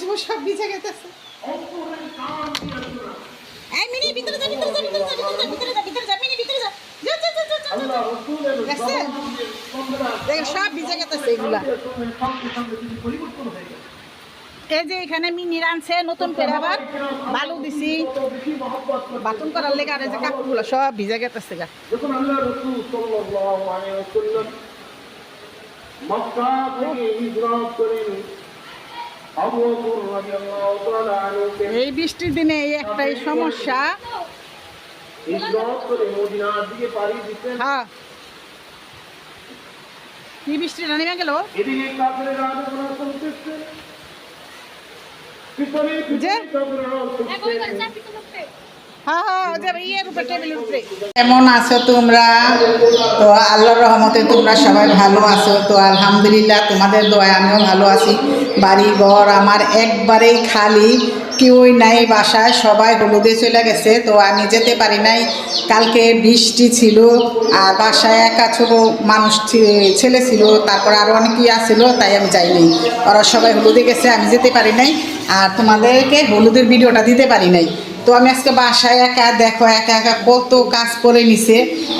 চুমু সব ভিজে গেছে। এই মিনি ভিতরে যা, ভিতরে যা, ভিতরে যা, ভিতরে যা, ভিতরে যা, মিনি ভিতরে যা। যা যা যা যা যা। দেখছেন? দেখেন সব ভিজে গেছে এগুলা। এই যে এখানে মিনি রানছে নতুন করে আবার বালু দিছি বাথরুম করার লেগে, আর এই যে কাপড়গুলো সব ভিজে গেছে গা। যখন আল্লাহ রাসূল সাল্লাল্লাহু আলাইহি ওয়াসাল্লাম মক্কা থেকে হিজরত করেন, আবু বকর রাদিয়াল্লাহু তাআলা আনহু এই বৃষ্টির দিনে এই একটাই সমস্যা, হিজরত করে মদিনার দিকে পাড়ি দিতেন। হ্যাঁ কি বৃষ্টিটা নেমে গেল। এদিকে কাফেররা আলোচনা করতেছে, পিছনে যে কাফেররা করতেছে। কেমন আছো তোমরা? তো আল্লাহর রহমতে তোমরা সবাই ভালো আছো তো? আলহামদুলিল্লাহ, তোমাদের দোয়ায় আমিও ভালো আছি। বাড়ি ঘর আমার একবারেই খালি, কেউই নাই বাসায়, সবাই হলুদে চলে গেছে। তো আমি যেতে পারি নাই, কালকে বৃষ্টি ছিল আর বাসায় একা ছোট মানুষ ছেলে ছিল, তারপর আরও অনেকেই আসছিল, তাই আমি যাইনি। ওরা সবাই হলুদে গেছে, আমি যেতে পারি নাই আর তোমাদেরকে হলুদের ভিডিওটা দিতে পারি নাই। তো আমি আজকে বাসায় একা, দেখো একা একা কত কাজ করে নিছে।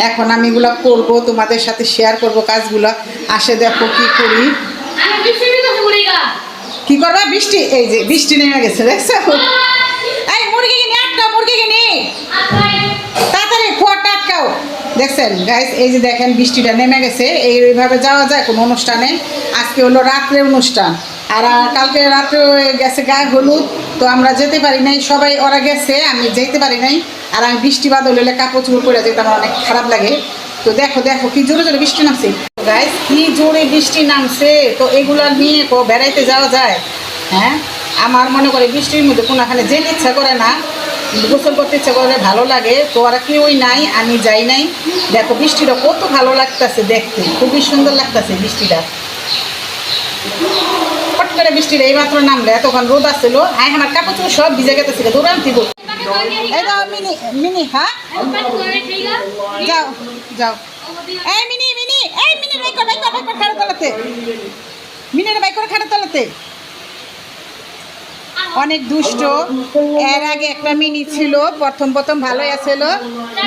এখন আমি এগুলো করবো, তোমাদের সাথে শেয়ার করব কাজগুলো। আসে দেখো কি করি। কি করবা? বৃষ্টি, এই যে বৃষ্টি নেমে গেছে, দেখছো? এই মুরগি কিনে আটকাও, মুরগি কিনে তাড়াতাড়ি খোয়াটা আটকাও। দেখছেন গাইস, এই যে দেখেন বৃষ্টিটা নেমে গেছে। এইভাবে যাওয়া যায় কোনো অনুষ্ঠানে? আজকে হলো রাত্রে অনুষ্ঠান, আর কালকে রাত্রে গেছে গায়ে হলুদ, তো আমরা যেতে পারি নাই। সবাই ওরা গেছে, আমি যেতে পারি নাই। আর আমি বৃষ্টি বাদল হলে কাপড় চুপড় পরে যেতে আমার অনেক খারাপ লাগে। তো দেখো দেখো কি জোরে জোরে বৃষ্টি নামছে গাইস, কি জোরে বৃষ্টি নামছে। তো এগুলো নিয়ে বেড়াইতে যাওয়া যায়? হ্যাঁ, আমার মনে করে বৃষ্টির মধ্যে কোনোখানে যেতে ইচ্ছা করে না, গোসল করতে ইচ্ছা করে, ভালো লাগে। তো ওরা কেউই নাই, আমি যাই নাই। দেখো বৃষ্টিটা কত ভালো লাগতেছে দেখতে, খুবই সুন্দর লাগতেছে বৃষ্টিটা। পট করে বৃষ্টিটা এইমাত্র নামলে, এতক্ষণ রোদ আসছিল। হ্যাঁ, আমার কাপড় চোপড় সব ভিজে গেছে, দৌড়ান দিব। এই দাও মিনি, মিনি হ্যাঁ যাও যাও। এই মিনি, মিনি, এই মিনি বাইক কর, বাইক কর, বাইক কর খাড়া তলাতে, মিনির বাইক করে খাড়া তলাতে। অনেক দুষ্ট। এর আগে একটা মিনি ছিল, প্রথম প্রথম ভালোই আছিল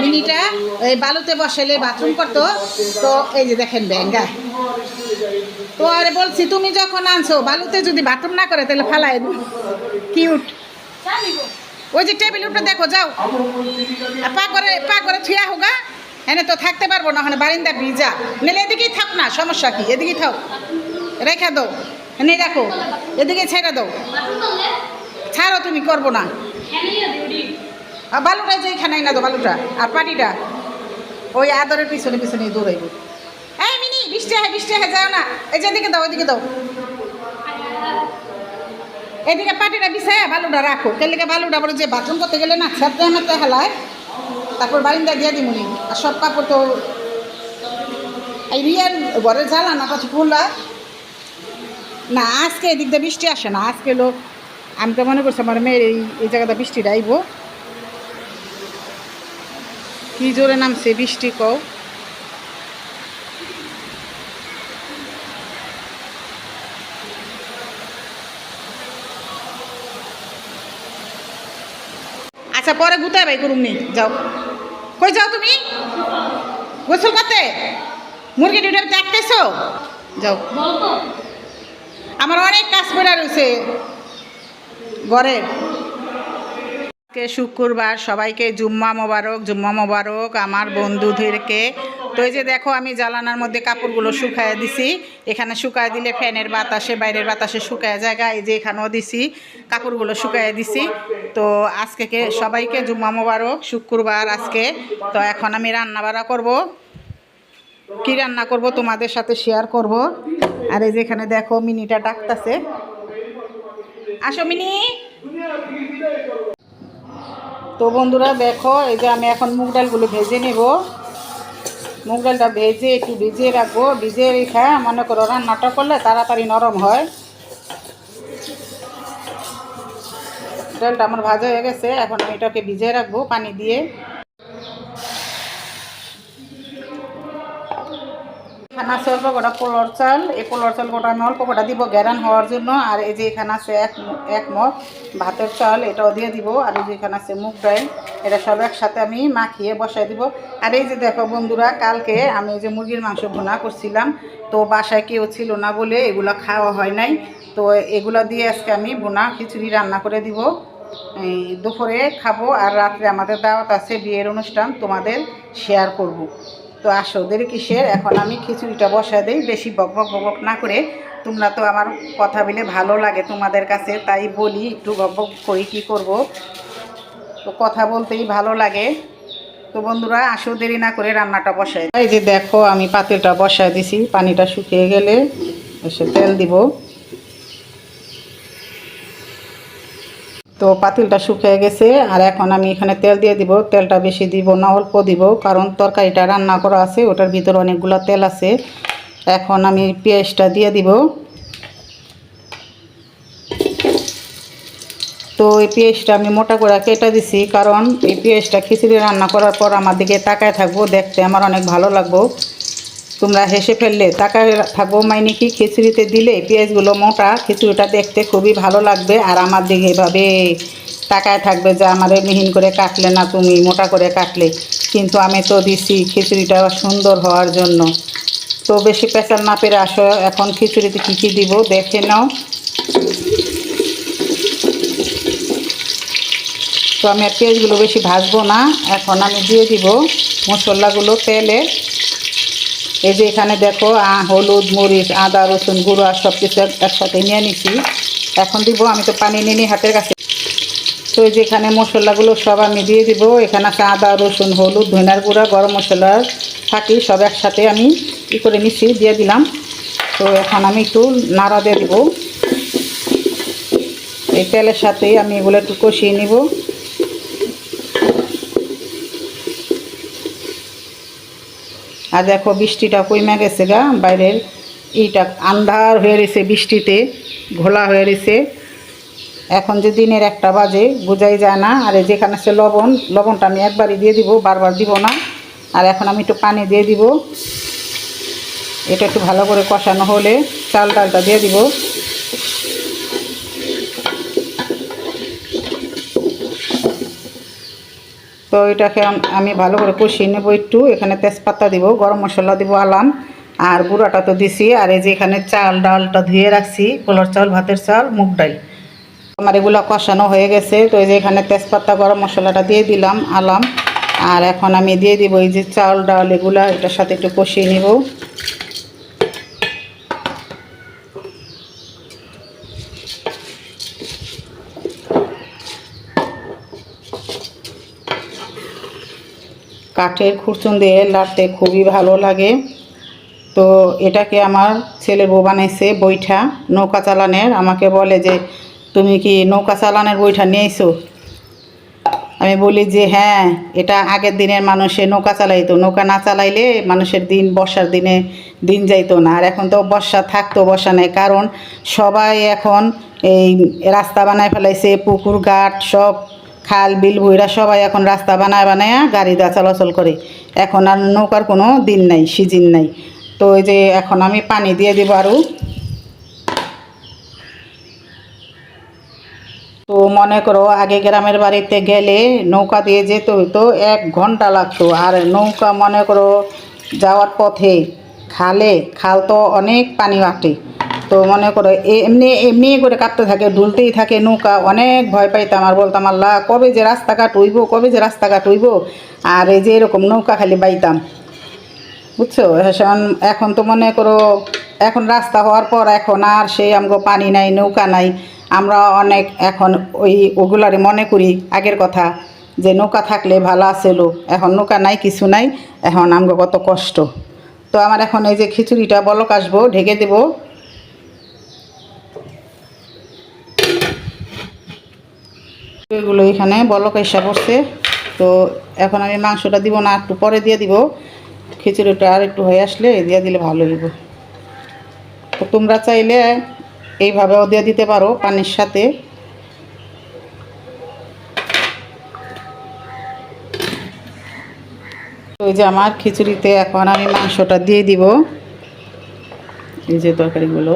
মিনিটা। এই বালুতে বসালে বাথরুম করতো। তো এই যে দেখেন ব্যাঙ্গা। তো আরে বলছি, তুমি যখন আনছো বালুতে যদি বাথরুম না করে তাহলে ফালাই দেবো। কিউট। ওই যে টেবিল উপরে দেখো, যাও পা করে থুয়া হোগা। এনে তো থাকতে পারবো না, ওখানে বারিন্দা ভিজা। নিলে এদিকেই থাক না, সমস্যা কি? এদিকেই থাক, রেখা দাও, এনে রাখো, এদিকে ছেড়ে দাও। ছাড়ো, তুমি করবো না। বালুটা যে এখানে না দো, বালুটা আর পাটিটা ওই আদরের পিছনে পিছনে দৌড়াইব। এই মিনি, বৃষ্টি আহে, বৃষ্টি আহে, যাও না। এই যে এদিকে দাও, এদিকে দাও, এদিকে পাটিটা বিছায় বালুটা রাখো। কেলিকে বালুটা বলে যে বাথরুম করতে গেলে না ছাত্রে মাত্রে হেলায়, তারপর বারিন্দা দিয়ে দিমুনি। আর সব কাপড় তো এই রিয়ার ঘরের জ্বালা না কত খোলা না। আজকে এদিক দিয়ে বৃষ্টি আসে না। আজকে হলো, আমি তো মনে করছি আমার মেয়ের এই জায়গাটা বৃষ্টিটা আইব। কি জোরে নামছে বৃষ্টি কও। আচ্ছা পরে গুতাই ভাই করুম নি, যাও। কই যাও তুমি? গোসল করতে? মুরগি দুটো দেখতেছো? যাও। আমার অনেক কাজ করে রয়েছে ঘরের। শুক্রবার, সবাইকে জুম্মা মোবারক, জুম্মা মোবারক আমার বন্ধুদেরকে। তো এই যে দেখো, আমি জ্বালানার মধ্যে কাপড়গুলো শুকায় দিছি। এখানে শুকায় দিলে ফ্যানের বাতাসে, বাইরের বাতাসে শুকায় জায়গা। এই যে এখানেও দিছি, কাপড়গুলো শুকায় দিছি। তো আজকে সবাইকে জুম্মা মোবারক, শুক্রবার আজকে। তো এখন আমি রান্না বাড়া করবো। কি রান্না করব তোমাদের সাথে শেয়ার করব। আর এই যে এখানে দেখো মিনিটা ডাকতেছে, আসো মিনি। তো বন্ধুরা দেখো, এই যে আমি এখন মুগ ডালগুলো ভেজে নেব। মুগ ডালটা ভেজে একটু ভিজিয়ে রাখবো। ভিজিয়ে রেখে মনে করো রান্নাটা করলে তাড়াতাড়ি নরম হয়। ডালটা আমার ভাজা হয়ে গেছে, এখন আমি এটাকে ভিজিয়ে রাখবো পানি দিয়ে। এখানে আছে অল্প কটা পোলার চাল, এই পোলার চাল কটা আমি অল্প কটা দিব গ্যারান হওয়ার জন্য। আর এই যে এখানে আছে এক মগ ভাতের চাল, এটাও দিয়ে দিব। আর এই যে এখানে আছে মুগ ডাল, এটা সব একসাথে আমি মাখিয়ে বসাই দিব। আর এই যে দেখো বন্ধুরা, কালকে আমি এই যে মুরগির মাংস ভুনা করছিলাম, তো বাসায় কেউ ছিল না বলে এগুলো খাওয়া হয় নাই। তো এগুলো দিয়ে আজকে আমি ভুনা খিচুড়ি রান্না করে দিব। এই দুপুরে খাবো, আর রাত্রে আমাদের দাওয়াত আছে, বিয়ের অনুষ্ঠান, তোমাদের শেয়ার করব। তো আসো দেরি কিসের, এখন আমি খিচুড়িটা বসায় দিই, বেশি বকবক বকবক না করে। তোমরা তো আমার কথা বলে ভালো লাগে তোমাদের কাছে, তাই বলি একটু বকবক করি, কী করব। তো কথা বলতেই ভালো লাগে। তো বন্ধুরা আসো দেরি না করে রান্নাটা বসাই। এই যে দেখো আমি পাতিলটা বসায় দিছি, পানিটা শুকিয়ে গেলে এসে তেল দিব। তো পাতিলটা শুকিয়ে গেছে, আর এখন আমি এখানে তেল দিয়ে দিব। তেলটা বেশি দিব না, অল্প দিব, কারণ তরকারিটা রান্না করা আছে, ওটার ভিতরে অনেকগুলো তেল আছে। এখন আমি পেঁয়াজটা দিয়ে দিব। তো এই পেঁয়াজটা আমি মোটা করে কেটে দিছি, কারণ এই পেঁয়াজটা খিচুড়ি রান্না করার পর আমার দিকে তাকায় থাকবো, দেখতে আমার অনেক ভালো লাগবো। তোমরা হেসে ফেললে তাকায় থাকবো, মানে কি খিচুড়িতে দিলে পেঁয়াজগুলো মোটা, খিচুড়িটা দেখতে খুবই ভালো লাগবে। আর আমার দিকে এভাবে তাকায় থাকবে যে আমারে মিহিন করে কাটলে না, তুমি মোটা করে কাটলে। কিন্তু আমি তো দিছি খিচুড়িটা সুন্দর হওয়ার জন্য। তো বেশি পেঁচাল না পেরে আসো, এখন খিচুড়িতে কী কী দিব দেখে নাও। তো আমি আর পেঁয়াজগুলো বেশি ভাজবো না, এখন আমি দিয়ে দিব মশলাগুলো তেলে। এই যে এখানে দেখো হলুদ, মরিচ, আদা, রসুন গুঁড়ো আর সব কিছু একসাথে নিয়ে নিছি। এখন দিব, আমি তো পানি নিয়ে নিই হাতের কাছে। তো এই যে এখানে মশলাগুলো সব আমি দিয়ে দিব। এখানে আছে আদা, রসুন, হলুদ, ধনিয়ার গুঁড়া, গরম মশলার ফাঁকি সব একসাথে আমি করে নিচ্ছি, দিয়ে দিলাম। তো এখন আমি একটু নাড়া দিয়ে দিব। এই তেলের সাথেই আমি এগুলো একটু কষিয়ে নিব। আর দেখো বৃষ্টিটা কমে গেছে গা, বাইরের এইটা আন্ধার হয়ে রয়েছে, বৃষ্টিতে ঘোলা হয়ে রয়েছে। এখন যে দিনের 1টা বাজে বোঝাই যায় না। আর যেখানে আছে লবণটা আমি একবারই দিয়ে দিব, বারবার দিব না। আর এখন আমি একটু পানি দিয়ে দিব। এটা একটু ভালো করে কষানো হলে চাল ডালটা দিয়ে দিব। তো এটাকে আমি ভালো করে কষিয়ে নেব একটু। এখানে তেজপাতা দিব, গরম মশলা দিব আলাম, আর গুঁড়াটা তো দিছি। আর এই যে এখানে চাল ডালটা ধুয়ে রাখছি, পোলার চাল, ভাতের চাল, মুগ ডাল। আমার এগুলো কষানো হয়ে গেছে। তো এই যে এখানে তেজপাতা, গরম মশলাটা দিয়ে দিলাম আলাম। আর এখন আমি দিয়ে দিব এই যে চাল ডাল, এগুলা এটার সাথে একটু কষিয়ে নিব। কাঠের খুরচুন দিয়ে লাড়তে খুবই ভালো লাগে। তো এটাকে আমার ছেলের বউ বানাইছে বৈঠা, নৌকা চালানের। আমাকে বলে যে তুমি কি নৌকা চালানের বৈঠা নিয়েছো? আমি বলি যে হ্যাঁ, এটা আগের দিনের মানুষে নৌকা চালাইতো, নৌকা না চালাইলে মানুষের দিন, বর্ষার দিনে দিন যাইতো না। আর এখন তো বর্ষা থাকতো, বর্ষা নেই, কারণ সবাই এখন এই রাস্তা বানায় ফেলাইছে, পুকুর ঘাট সব, খাল বিল ভুইরা সবাই এখন রাস্তা বানায় বানায় গাড়ি দা চলাচল করে। এখন আর নৌকার কোনো দিন নাই, সিজন নাই। তো এই যে এখন আমি পানি দিয়ে দিব আরও। তো মনে করো আগে গ্রামের বাড়িতে গেলে নৌকা দিয়ে যেতে হইতো, 1 ঘন্টা লাগতো। আর নৌকা মনে করো যাওয়ার পথে খাল তো অনেক পানি আটে। তো মনে করো এমনি এমনি করে কাটতে থাকে, ডুলতেই থাকে নৌকা। অনেক ভয় পাইতাম, আর বলতাম আল্লাহ কবে যে রাস্তাঘাট হইব, কবে যে রাস্তাঘাট হইব। আর এই যে এরকম নৌকা খালি বাইতাম, বুঝছো। এখন তো মনে করো এখন রাস্তা হওয়ার পর এখন আর সেই আমগো পানি নাই, নৌকা নাই। আমরা অনেক এখন ওগুলারে মনে করি আগের কথা, যে নৌকা থাকলে ভালো আছিল। এখন নৌকা নাই, কিছু নাই, এখন আমগো কত কষ্ট। তো আমার এখন এই যে খিচুড়িটা বলক আসবো, ঢেকে দেব। এগুলো এখানে বলক এসে পড়ছে। তো এখন আমি মাংসটা দিব না, একটু পরে দিয়ে দিব। খিচুড়িটা আর একটু হয়ে আসলে দিয়ে দিলে ভালো হইব। তো তোমরা চাইলে এইভাবেও দিয়ে দিতে পারো পানির সাথে। তো এই যে আমার খিচুড়িতে এখন আমি মাংসটা দিয়ে দিব। এই যে তরকারিগুলো।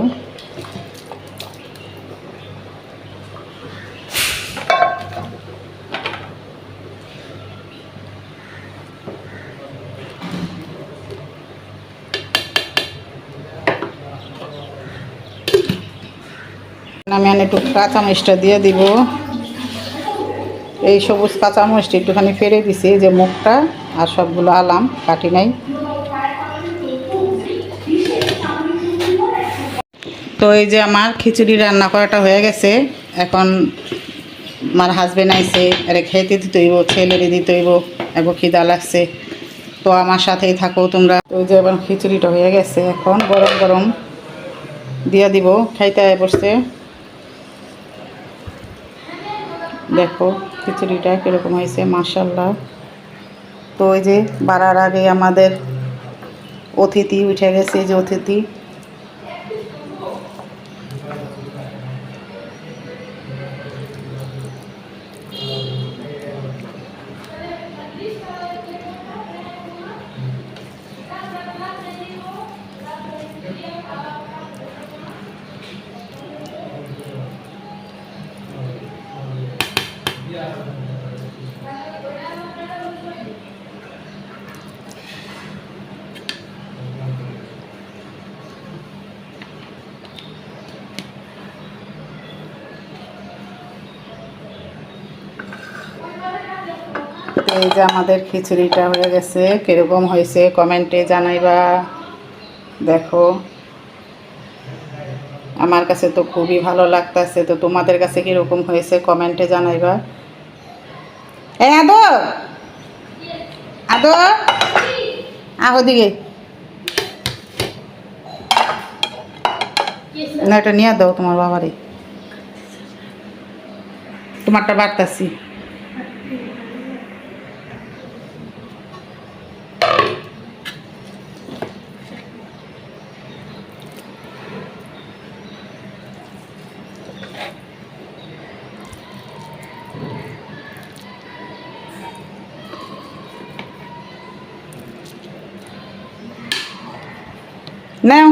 আমি একটু কাঁচামরিচটা দিয়ে দিব। এই সবুজ কাঁচামরিচটা একটুখানি ফেলে দিছি, যে মুখটা, আর সবগুলো আলাম, কাটি নাই। তো এই যে আমার খিচুড়ি রান্না করাটা হয়ে গেছে। এখন আমার হাজবেন্ড আইছে, আরে খেতে দিতে হইব, ছেলেরে দিতে হইব, একবার খিদা লাগছে। তো আমার সাথেই থাকো তোমরা। তো ওই যে এবার খিচুড়িটা হয়ে গেছে, এখন গরম গরম দিয়ে দিব। খাইতে বসছে, দেখো খিচুড়িটা কীরকম হয়েছে, মাশাআল্লাহ। তো ওই যে বাড়ার আগে আমাদের অতিথি উঠে গেছে, যে অতিথি। এই যে আমাদের খিচুড়িটা হয়ে গেছে, কিরকম হয়েছে কমেন্টে জানাইবা। দেখো আমার কাছে তো খুবই ভালো লাগতেছে, তো তোমাদের কাছে কিরকম হয়েছে কমেন্টে জানাইবা। আদো আদো আহো দিকে না, এটা নিয়ে দাও তোমার বাবারে, তোমারটা বাড়তাছি। নাও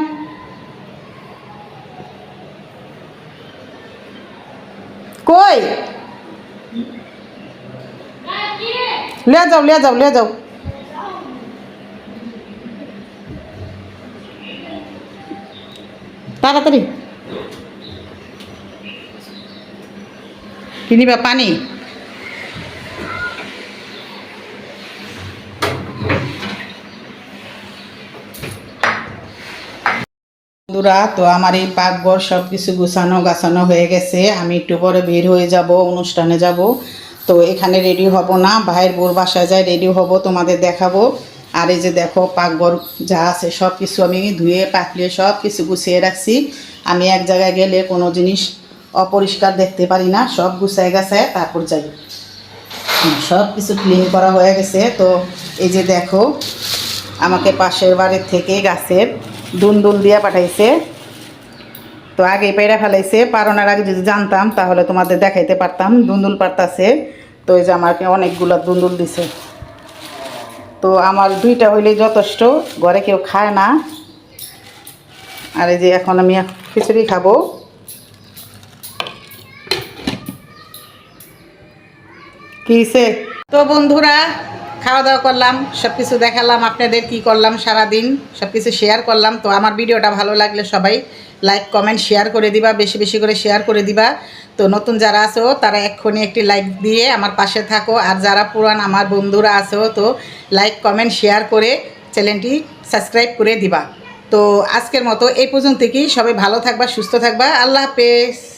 কই ले जाओ ले जाओ ले जाओ। তাড়াতাড়ি কি নিবা, পানি? বন্ধুরা, তো আমার এই পাকঘর সব কিছু গুছানো গাছানো হয়ে গেছে। আমি একটু পরে বের হয়ে যাব, অনুষ্ঠানে যাব। তো এখানে রেডি হব না, ভাইয়ের বোর বাসায় যাই রেডি হব, তোমাদের দেখাবো। আর এই যে দেখো পাকঘর যা আছে সব কিছু আমি ধুয়ে পাকলিয়ে সব কিছু গুছিয়ে রাখছি। আমি এক জায়গায় গেলে কোনো জিনিস অপরিষ্কার দেখতে পারি না, সব গুছায় গাছায় তারপর যাই। সব কিছু ক্লিন করা হয়ে গেছে। তো এই যে দেখো আমাকে পাশের বাড়ির থেকে গাছের দুন্দুল দিয়া পাঠাইছে। তো আগে পেড়া ফেলাইছে, পারনের আগে যদি জানতাম তাহলে তোমাদের দেখাইতে পারতাম। দুন্দুল পারতাছে। তো এই যে আমাকে অনেকগুলো দুন্দুল দিছে। তো আমার 2টা হইলেই যথেষ্ট, ঘরে কেউ খায় না। আর এই যে এখন আমি খিচুড়ি খাবো। কিসে? তো বন্ধুরা খাওয়া দাওয়া করলাম, সব কিছু দেখালাম আপনাদের, কি করলাম সারাদিন সব কিছু শেয়ার করলাম। তো আমার ভিডিওটা ভালো লাগলে সবাই লাইক কমেন্ট শেয়ার করে দিবা, বেশি বেশি করে শেয়ার করে দিবা। তো নতুন যারা আছো তারা এক্ষুনি একটি লাইক দিয়ে আমার পাশে থাকো, আর যারা পুরান আমার বন্ধুরা আছো তো লাইক কমেন্ট শেয়ার করে চ্যানেলটি সাবস্ক্রাইব করে দিবা। তো আজকের মতো এই পর্যন্ত কি, সবাই ভালো থাকবা, সুস্থ থাকবা, আল্লাহ হাফেজ।